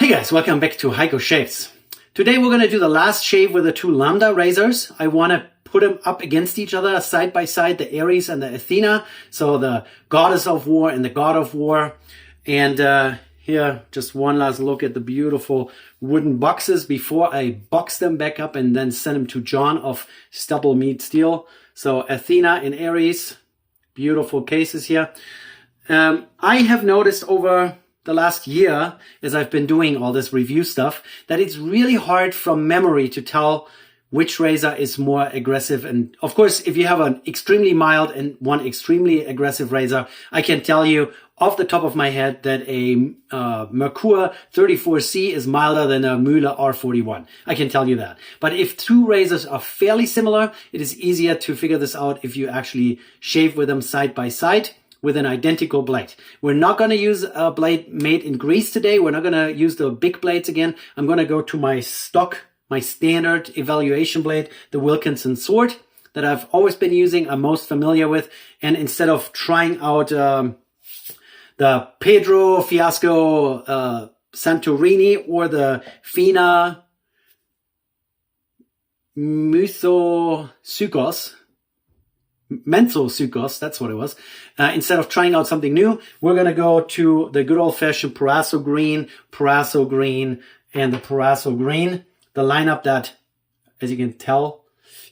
Hey guys, welcome back to Heiko Shaves. Today we're going to do the last shave with the two Lambda Razors. I want to put them up against each other, side by side, the Ares and the Athena. So the Goddess of War and the God of War. And here, just one last look at the beautiful wooden boxes before I box them back up and then send them to John of Stubble Meat Steel. So Athena and Ares, beautiful cases here. I have noticed over the last year, as I've been doing all this review stuff, that it's really hard from memory to tell which razor is more aggressive. And of course, if you have an extremely mild and one extremely aggressive razor, I can tell you off the top of my head that a Merkur 34C is milder than a Müller R41. I can tell you that. But if two razors are fairly similar, it is easier to figure this out if you actually shave with them side by side with an identical blade. We're not going to use a blade made in grease today. We're not going to use the big blades again. I'm going to go to my stock, my standard evaluation blade, the Wilkinson Sword that I've always been using, I'm most familiar with. And instead of trying out the Pedro Fiasco Santorini or the Fina Menthosukos, that's what it was. Instead of trying out something new, we're going to go to the good old-fashioned Proraso Green, and the Proraso Green. The lineup that, as you can tell,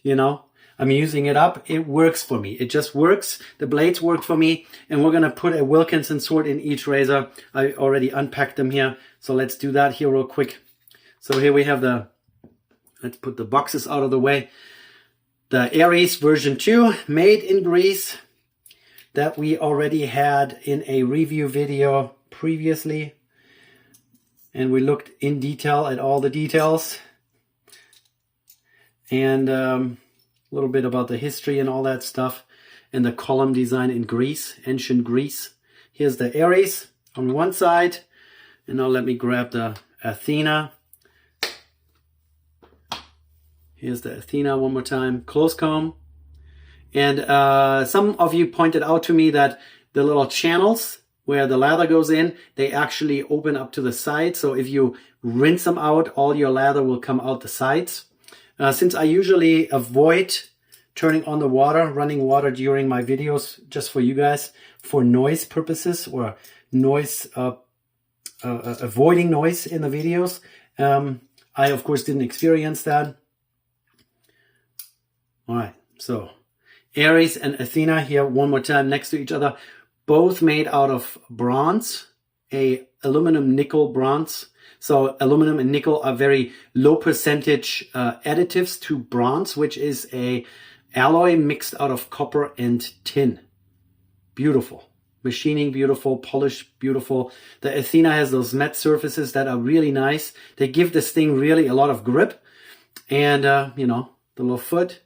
I'm using it up. It works for me. It just works. The blades work for me. And we're going to put a Wilkinson Sword in each razor. I already unpacked them here. So let's do that here real quick. So here we have let's put the boxes out of the way. The Ares version 2, made in grease, that we already had in a review video previously. And we looked in detail at all the details. And a little bit about the history and all that stuff. And the column design in grease, ancient Greece. Here's the Ares on one side. And now let me grab the Athena. Here's the Athena one more time, close comb. And some of you pointed out to me that the little channels where the lather goes in, they actually open up to the side. So if you rinse them out, all your lather will come out the sides. Since I usually avoid turning on the water, running water during my videos, just for you guys, for noise purposes or noise, avoiding noise in the videos, I of course didn't experience that. All right, so Ares and Athena here one more time next to each other, both made out of bronze, a aluminum nickel bronze. So aluminum and nickel are very low percentage additives to bronze, which is a alloy mixed out of copper and tin. Beautiful. Machining beautiful, polish beautiful. The Athena has those matte surfaces that are really nice. They give this thing really a lot of grip. And, the little foot.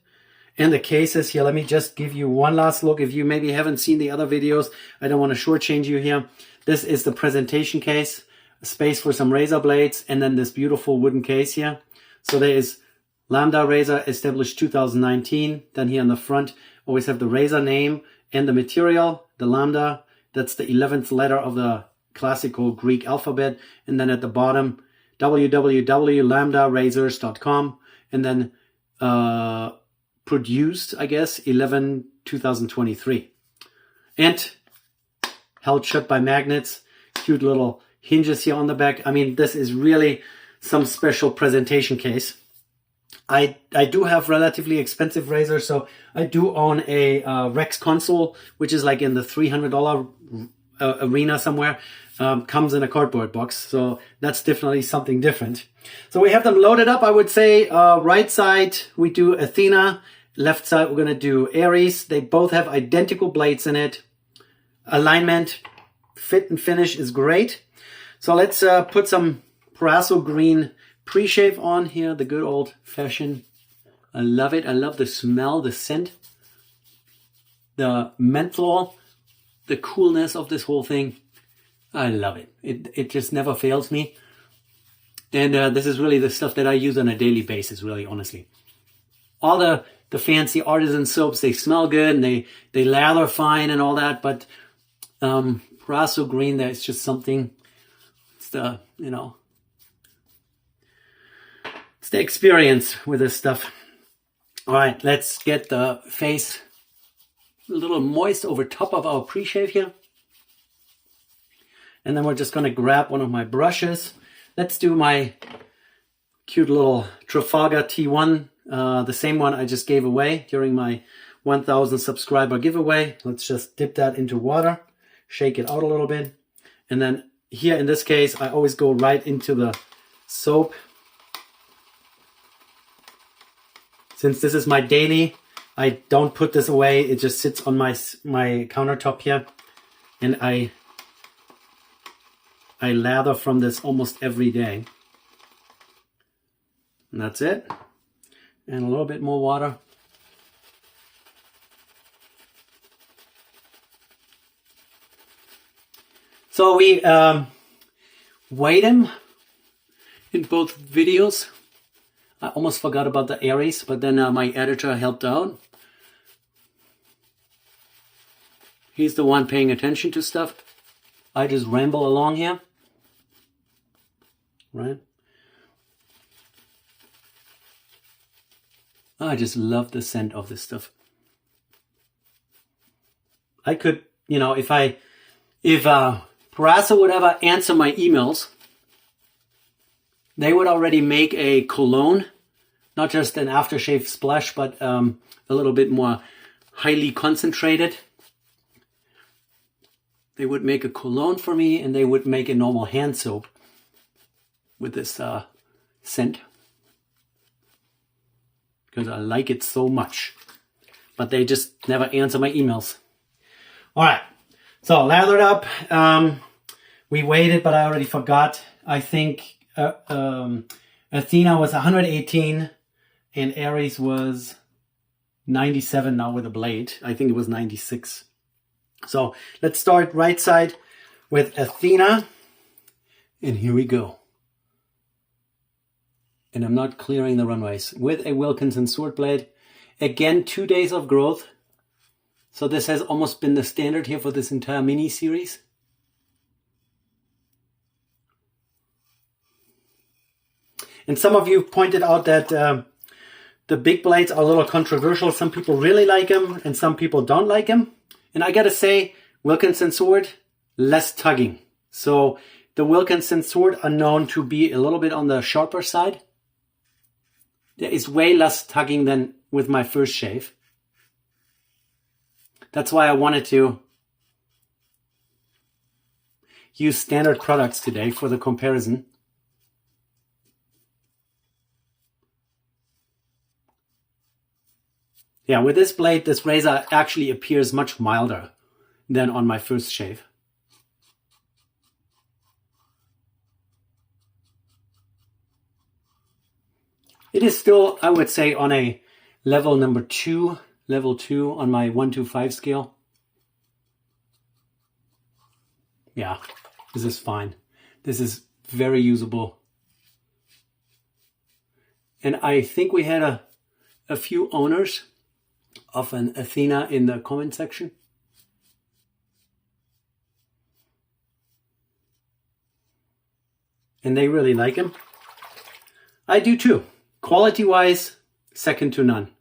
And the cases here, let me just give you one last look. If you maybe haven't seen the other videos, I don't want to shortchange you here. This is the presentation case, a space for some razor blades, and then this beautiful wooden case here. So there is Lambda Razor, established 2019. Then here on the front, always have the razor name and the material, the Lambda. That's the 11th letter of the classical Greek alphabet. And then at the bottom, www.lambdarazors.com. And then, produced, I guess, 11/2023. And held shut by magnets. Cute little hinges here on the back. I mean, this is really some special presentation case. I do have relatively expensive razors, so I do own a Rex console, which is like in the $300 arena somewhere. Comes in a cardboard box, so that's definitely something different. So we have them loaded up. I would say right side we do Athena, left side we're going to do Ares. They both have identical blades in it. Alignment, fit and finish is great. So let's put some Proraso Green pre-shave on here, the good old fashioned. I love it. I love the smell, the scent, the menthol, the coolness of this whole thing. I love it. It just never fails me. And this is really the stuff that I use on a daily basis, really, honestly. All the fancy artisan soaps, they smell good and they lather fine and all that, but Proraso Green, there's just something, it's the, It's the experience with this stuff. All right, let's get the face a little moist over top of our pre-shave here. And then we're just going to grab one of my brushes. Let's do my cute little Trafalgar T1, the same one I just gave away during my 1000 subscriber giveaway. Let's just dip that into water, shake it out a little bit. And then here in this case, I always go right into the soap. Since this is my daily, I don't put this away. It just sits on my countertop here. And I lather from this almost every day. And that's it. And a little bit more water. So we weighed him in both videos. I almost forgot about the Aries, but then my editor helped out. He's the one paying attention to stuff. I just ramble along here. Right? I just love the scent of this stuff. I could, you know, if Proraso would ever answer my emails, they would already make a cologne, not just an aftershave splash, but a little bit more highly concentrated. They would make a cologne for me, and they would make a normal hand soap with this scent. Because I like it so much. But they just never answer my emails. All right. So lathered up. We waited, but I already forgot. I think Athena was 118 and Aries was 97 now with a blade. I think it was 96. So let's start right side with Athena. And here we go. And I'm not clearing the runways. With a Wilkinson sword blade. Again, 2 days of growth. So this has almost been the standard here for this entire mini series. And some of you pointed out that the big blades are a little controversial. Some people really like them and some people don't like them. And I gotta say, Wilkinson sword, less tugging. So the Wilkinson sword are known to be a little bit on the sharper side. There is way less tugging than with my first shave. That's why I wanted to use standard products today for the comparison. Yeah, with this blade, this razor actually appears much milder than on my first shave. It is still, I would say, on a level number 2, level 2 on my 1 to 5 scale. Yeah, this is fine. This is very usable. And I think we had a few owners of an Athena in the comment section. And they really like him. I do too. Quality-wise, second to none.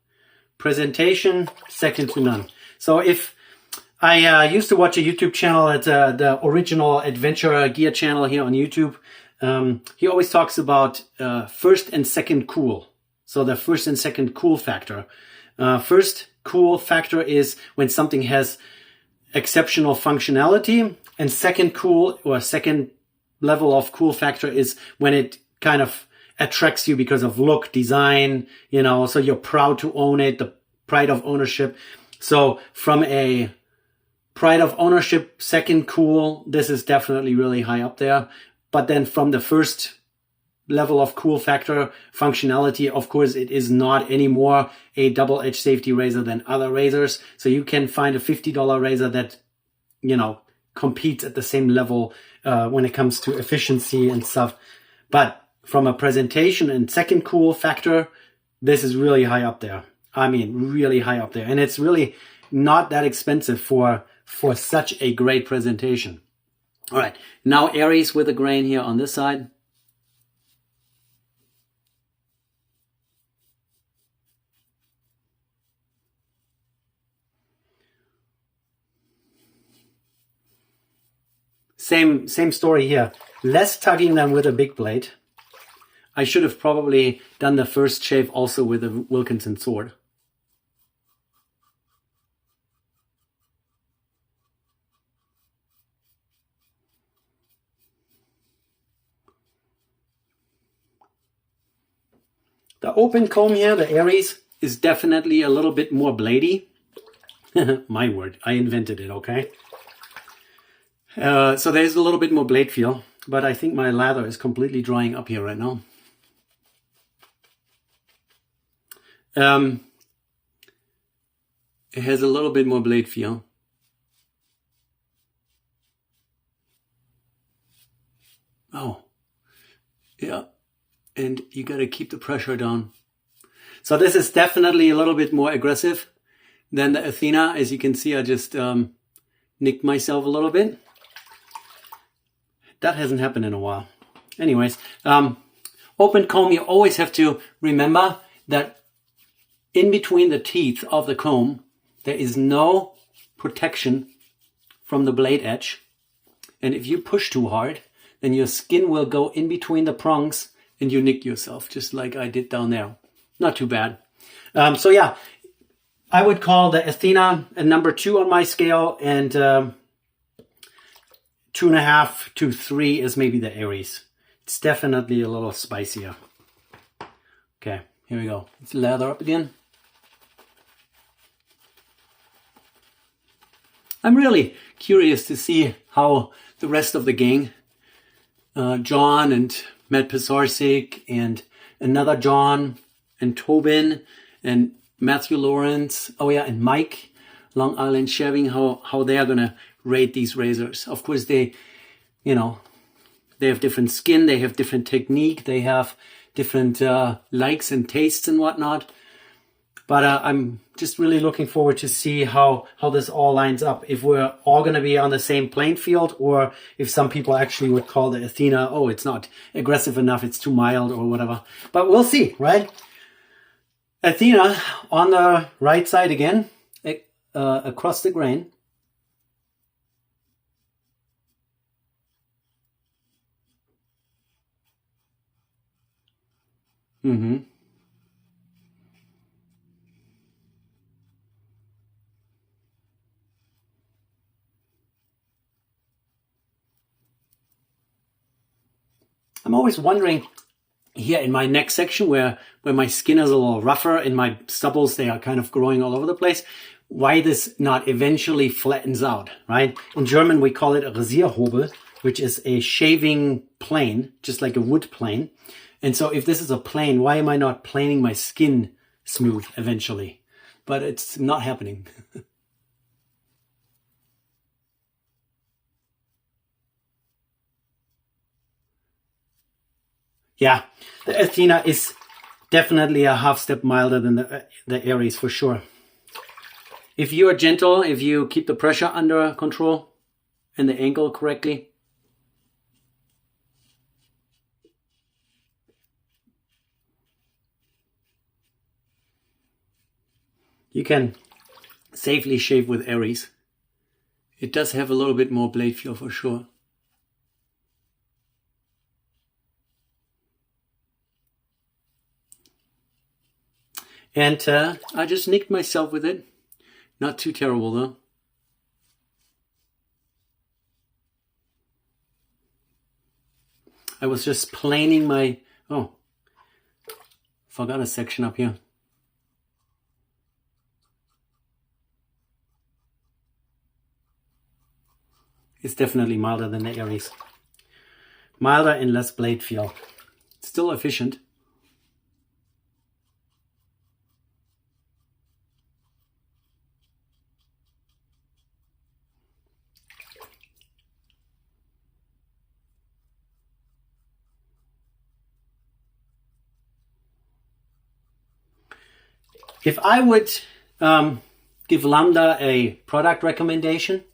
Presentation, second to none. So if I used to watch a YouTube channel at the original adventure gear channel here on YouTube, he always talks about first and second cool. So the first and second cool factor. First cool factor is when something has exceptional functionality, and second cool or second level of cool factor is when it kind of attracts you because of look, design, you know, so you're proud to own it, the pride of ownership. So from a pride of ownership, second cool, this is definitely really high up there. But then from the first level of cool factor functionality, of course, it is not anymore a double-edged safety razor than other razors. So you can find a $50 razor that, you know, competes at the same level when it comes to efficiency and stuff. But from a presentation and second cool factor, this is really high up there. I mean, really high up there. And it's really not that expensive for such a great presentation. All right, now Aries with a grain here on this side. same story here. Less tugging than with a big blade. I should have probably done the first shave also with a Wilkinson sword. The open comb here, the Aries, is definitely a little bit more bladey. My word, I invented it, okay? So there's a little bit more blade feel, but I think my lather is completely drying up here right now. It has a little bit more blade feel. Oh, yeah. And you got to keep the pressure down. So this is definitely a little bit more aggressive than the Athena. As you can see, I just nicked myself a little bit. That hasn't happened in a while. Anyways, open comb, you always have to remember that in between the teeth of the comb, there is no protection from the blade edge. And if you push too hard, then your skin will go in between the prongs and you nick yourself, just like I did down there. Not too bad. So yeah, I would call the Athena a number 2 on my scale, and 2.5 to 3 is maybe the Aries. It's definitely a little spicier. Okay, here we go. Let's lather up again. I'm really curious to see how the rest of the gang, John and Matt Pisarcik and another John and Tobin and Matthew Lawrence, oh yeah, and Mike, Long Island Shaving, how they are gonna rate these razors. Of course, they have different skin, they have different technique, they have different likes and tastes and whatnot. But I'm just really looking forward to see how this all lines up. If we're all going to be on the same playing field, or if some people actually would call the Athena, oh, it's not aggressive enough, it's too mild or whatever. But we'll see, right? Athena on the right side again, across the grain. I'm always wondering here in my neck section where my skin is a little rougher and my stubbles, they are kind of growing all over the place, why this not eventually flattens out, right? In German, we call it a Rasierhobel, which is a shaving plane, just like a wood plane. And so if this is a plane, why am I not planing my skin smooth eventually? But it's not happening. Yeah, the Athena is definitely a half step milder than the Aries for sure. If you are gentle, if you keep the pressure under control and the angle correctly, you can safely shave with Aries. It does have a little bit more blade feel for sure. And I just nicked myself with it. Not too terrible though. I was just planing my, oh, forgot a section up here. It's definitely milder than the Aries. Milder and less blade feel. Still efficient. If I would give Lambda a product recommendation,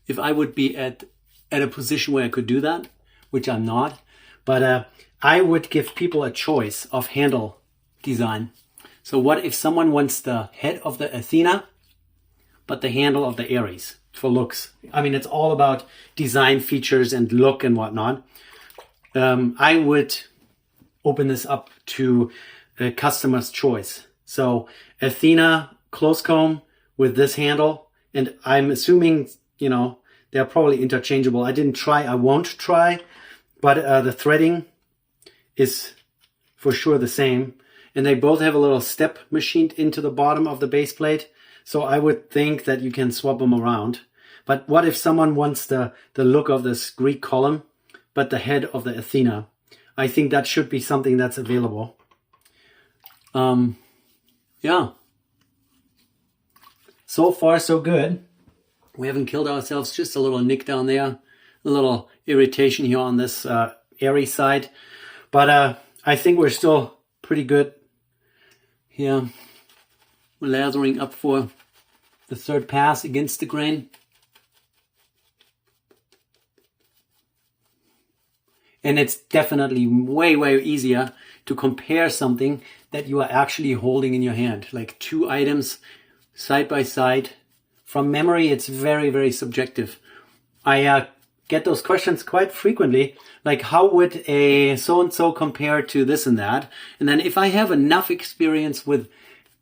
if I would be at a position where I could do that, which I'm not, but I would give people a choice of handle design. So what if someone wants the head of the Athena, but the handle of the Aries? for looks. I mean, it's all about design features and look and whatnot. I would open this up to a customer's choice. So Athena close comb with this handle, and I'm assuming, you know, they're probably interchangeable. I didn't try, I won't try, but the threading is for sure the same. And they both have a little step machined into the bottom of the base plate. So I would think that you can swap them around. But what if someone wants the look of this Greek column, but the head of the Athena? I think that should be something that's available. Yeah. So far, so good. We haven't killed ourselves. Just a little nick down there. A little irritation here on this airy side. But I think we're still pretty good here. We're lathering up for the third pass against the grain. And it's definitely way, way easier to compare something that you are actually holding in your hand. Like two items side by side. From memory, it's very, very subjective. I get those questions quite frequently. Like, how would a so-and-so compare to this and that? And then if I have enough experience with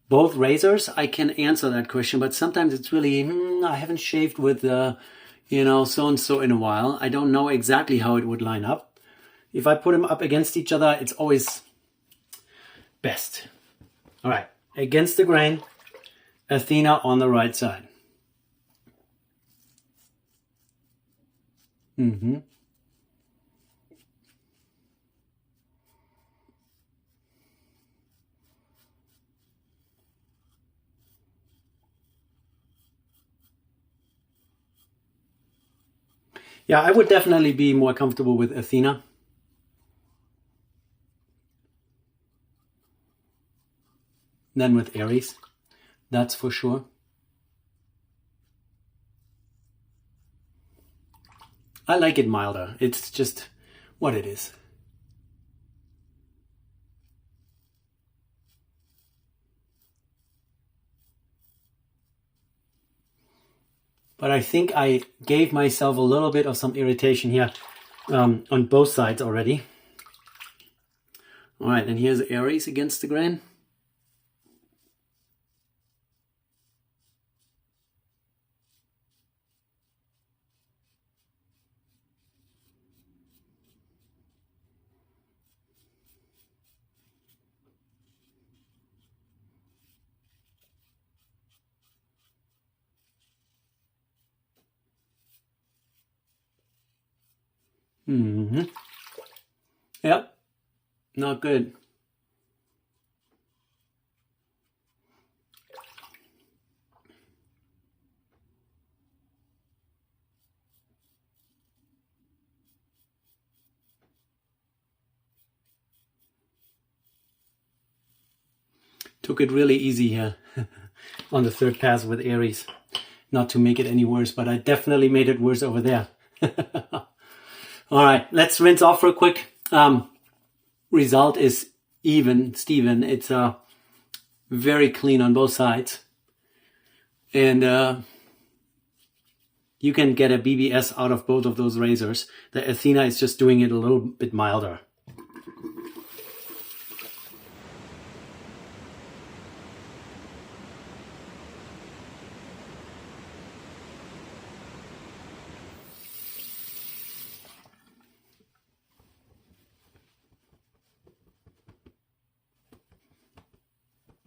both razors, I can answer that question. But sometimes it's really, I haven't shaved with, you know, so-and-so in a while. I don't know exactly how it would line up. If I put them up against each other, it's always best. All right, against the grain, Athena on the right side. Yeah, I would definitely be more comfortable with Athena. Than with Aries. That's for sure. I like it milder. It's just what it is. But I think I gave myself a little bit of some irritation here on both sides already. All right, and here's Aries against the grain. Yep, not good. Took it really easy here on the third pass with Aries. Not to make it any worse, but I definitely made it worse over there. All right, let's rinse off real quick. Result is even, Steven. It's very clean on both sides. And you can get a BBS out of both of those razors. The Athena is just doing it a little bit milder.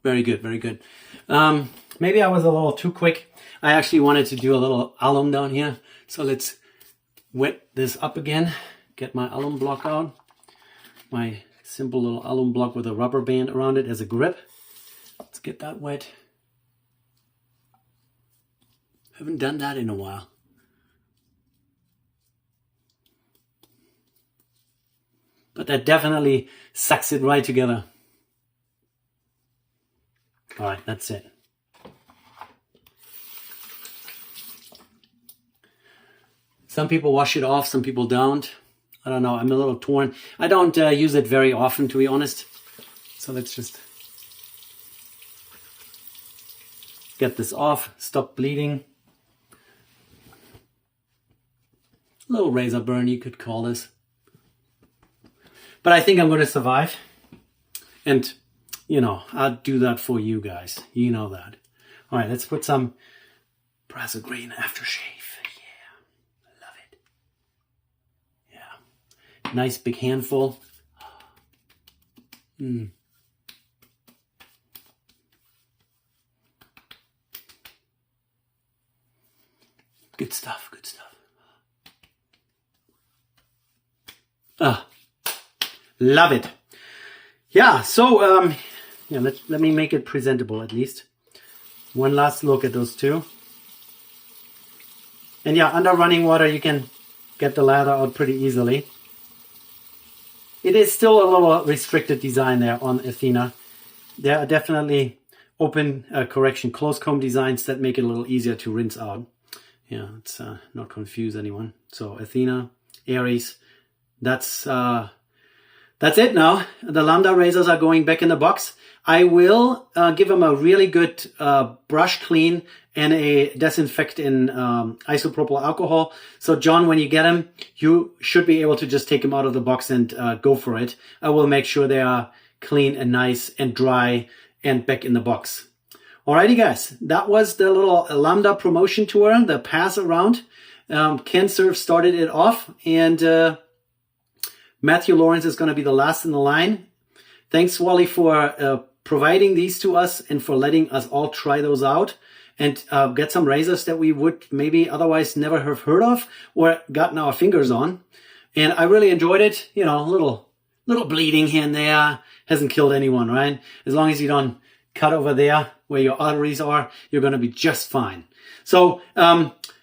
Very good, very good. Maybe I was a little too quick. I actually wanted to do a little alum down here. So let's wet this up again. Get my alum block out. My simple little alum block with a rubber band around it as a grip. Let's get that wet. Haven't done that in a while. But that definitely sucks it right together. All right, that's it. Some people wash it off, some people don't. I don't know, I'm a little torn. I don't use it very often, to be honest. So let's just get this off, stop bleeding. little razor burn, you could call this. But I think I'm going to survive. And, you know, I'll do that for you guys. You know that. All right, let's put some Proraso Green aftershave. Yeah, I love it. Yeah, nice big handful. Mm. Good stuff, good stuff. Ah, love it. Yeah, so yeah, let me make it presentable at least. One last look at those two. And yeah, under running water you can get the lather out pretty easily. It is still a little restricted design there on Athena. There are definitely open closed comb designs that make it a little easier to rinse out. Yeah, let's not confuse anyone. So Athena, Aries, that's it now. The Lambda razors are going back in the box. I will give them a really good brush clean and a disinfect in isopropyl alcohol. So John, when you get them, you should be able to just take them out of the box and go for it. I will make sure they are clean and nice and dry and back in the box. Alrighty guys, that was the little Lambda promotion tour, the pass around. Kensurfs started it off, and Matthew Lawrence is going to be the last in the line. Thanks, Wally, for providing these to us and for letting us all try those out and get some razors that we would maybe otherwise never have heard of or gotten our fingers on. And I really enjoyed it. You know, a little bleeding here and there hasn't killed anyone, right? As long as you don't cut over there where your arteries are, you're going to be just fine. So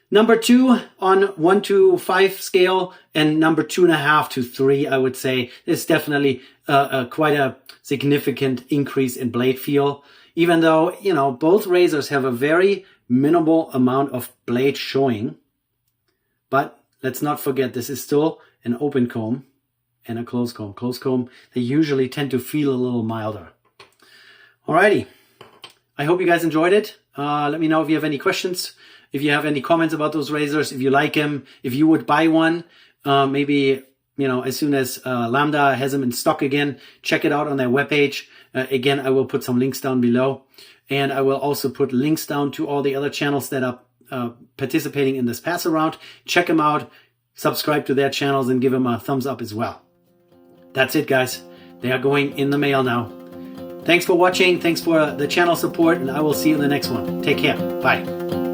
number 2 on 1 to 5 scale, and number 2.5 to 3, I would say, is definitely quite a significant increase in blade feel. Even though, you know, both razors have a very minimal amount of blade showing. But let's not forget, this is still an open comb and a closed comb. Closed comb, they usually tend to feel a little milder. Alrighty. I hope you guys enjoyed it. Let me know if you have any questions. If you have any comments about those razors, if you like them, if you would buy one, maybe, you know, as soon as Lambda has them in stock again, check it out on their webpage. Again, I will put some links down below. And I will also put links down to all the other channels that are participating in this pass around. Check them out, subscribe to their channels, and give them a thumbs up as well. That's it, guys. They are going in the mail now. Thanks for watching. Thanks for the channel support, and I will see you in the next one. Take care. Bye.